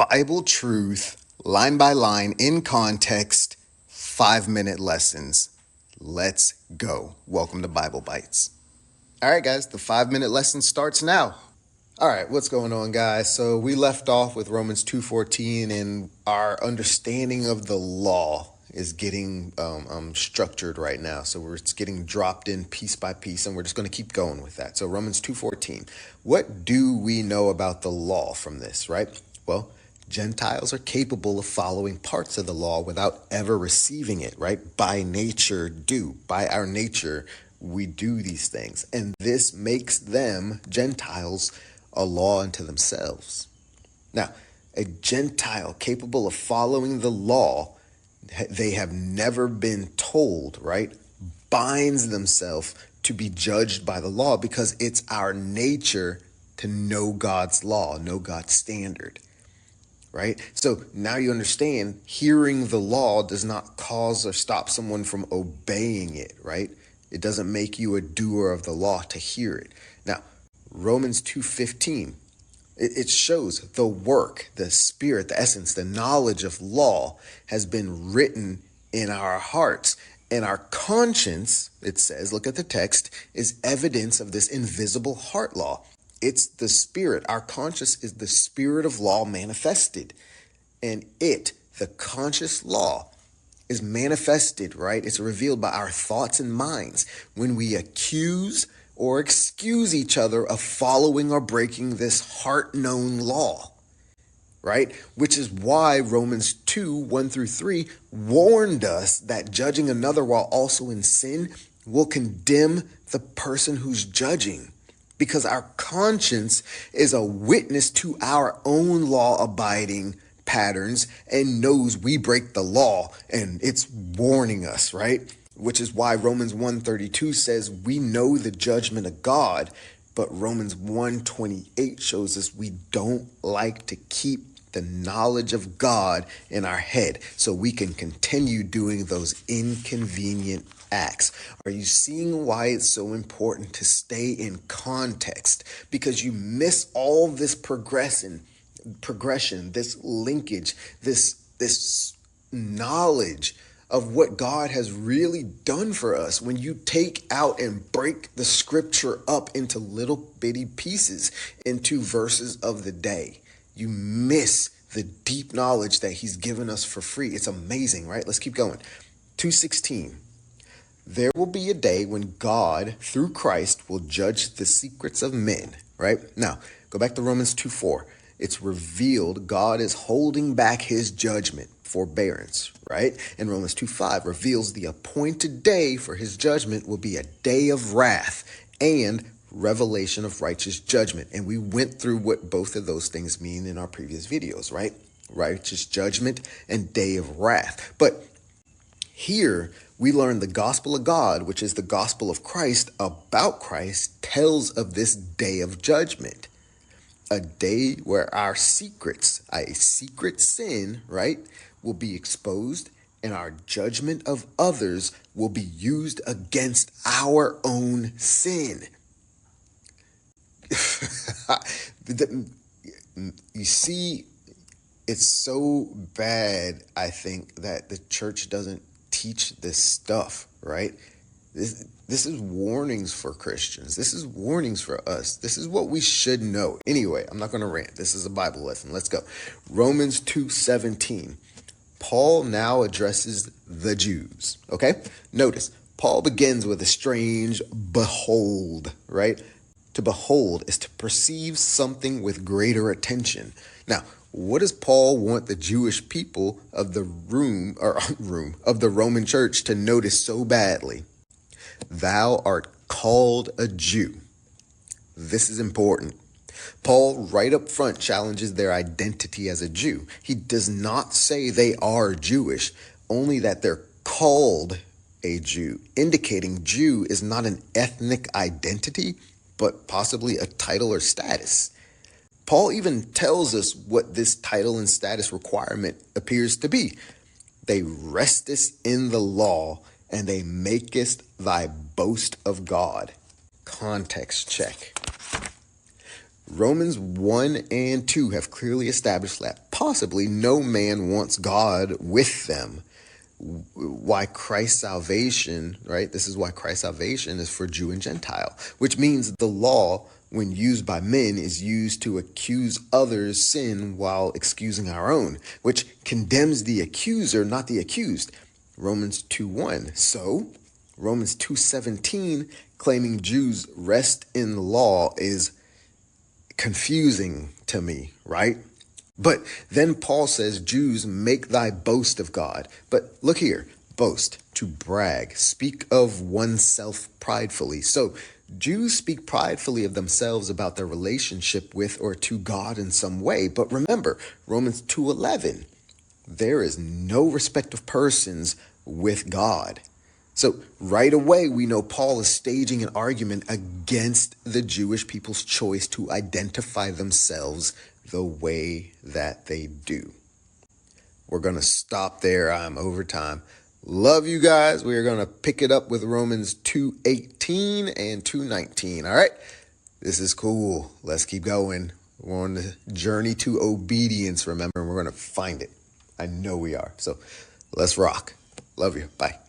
Bible truth, line by line, in context, 5-minute lessons. Let's go. Welcome to Bible Bites. All right, guys, the 5-minute lesson starts now. All right, what's going on, guys? So we left off with Romans 2:14, and our understanding of the law is getting structured right now. So it's getting dropped in piece by piece, and we're just going to keep going with that. So Romans 2:14, what do we know about the law from this, right? Well, Gentiles are capable of following parts of the law without ever receiving it, right? By nature, by our nature, we do these things. And this makes them, Gentiles, a law unto themselves. Now, a Gentile capable of following the law, they have never been told, right, binds themselves to be judged by the law because it's our nature to know God's law, know God's standard, right? So now you understand, hearing the law does not cause or stop someone from obeying it, right? It doesn't make you a doer of the law to hear it. Now, Romans 2:15, it shows the work, the spirit, the essence, the knowledge of law has been written in our hearts. And our conscience, it says, look at the text, is evidence of this invisible heart law. It's the spirit. Our conscience is the spirit of law manifested. And the conscious law, is manifested, right? It's revealed by our thoughts and minds when we accuse or excuse each other of following or breaking this heart-known law, right? Which is why Romans 2:1-3 warned us that judging another while also in sin will condemn the person who's judging, because our conscience is a witness to our own law-abiding patterns and knows we break the law, and it's warning us, right? Which is why Romans 1:32 says we know the judgment of God, but Romans 1:28 shows us we don't like to keep the knowledge of God in our head so we can continue doing those inconvenient acts. Are you seeing why it's so important to stay in context? Because you miss all this progression, this linkage, this knowledge of what God has really done for us when you take out and break the scripture up into little bitty pieces, into verses of the day. You miss the deep knowledge that he's given us for free. It's amazing, right? Let's keep going. 2:16. There will be a day when God, through Christ, will judge the secrets of men, right? Now, go back to Romans 2:4. It's revealed God is holding back his judgment, forbearance, right? And Romans 2:5 reveals the appointed day for his judgment will be a day of wrath and revelation of righteous judgment. And we went through what both of those things mean in our previous videos, right? Righteous judgment and day of wrath. But here we learn the gospel of God, which is the gospel of Christ about Christ, tells of this day of judgment. A day where our secrets, a secret sin, right, will be exposed, and our judgment of others will be used against our own sin. You see, it's so bad, I think, that the church doesn't teach this stuff, right? This is warnings for Christians. This is warnings for us. This is what we should know. Anyway, I'm not going to rant. This is a Bible lesson. Let's go. Romans 2:17. Paul now addresses the Jews. Okay? Notice, Paul begins with a strange behold, right? To behold is to perceive something with greater attention. Now, what does Paul want the Jewish people of the Roman church to notice so badly? Thou art called a Jew. This is important. Paul right up front challenges their identity as a Jew. He does not say they are Jewish, only that they're called a Jew, indicating Jew is not an ethnic identity, but possibly a title or status. Paul even tells us what this title and status requirement appears to be. They restest in the law, and they makest thy boast of God. Context check. Romans 1 and 2 have clearly established that possibly no man wants God with them. Why Christ's salvation, right? This is why Christ's salvation is for Jew and Gentile, which means the law, when used by men, is used to accuse others' sin while excusing our own, which condemns the accuser, not the accused. Romans 2:1. So, Romans 2:17, claiming Jews rest in the law, is confusing to me, right? But then Paul says, Jews, make thy boast of God. But look here, boast, to brag, speak of oneself pridefully. So Jews speak pridefully of themselves about their relationship with or to God in some way. But remember, Romans 2:11, there is no respect of persons with God. So right away, we know Paul is staging an argument against the Jewish people's choice to identify themselves the way that they do. We're going to stop there. I'm over time. Love you guys. We are going to pick it up with Romans 2:18 and 2:19. All right. This is cool. Let's keep going. We're on the journey to obedience. Remember, we're going to find it. I know we are. So let's rock. Love you. Bye.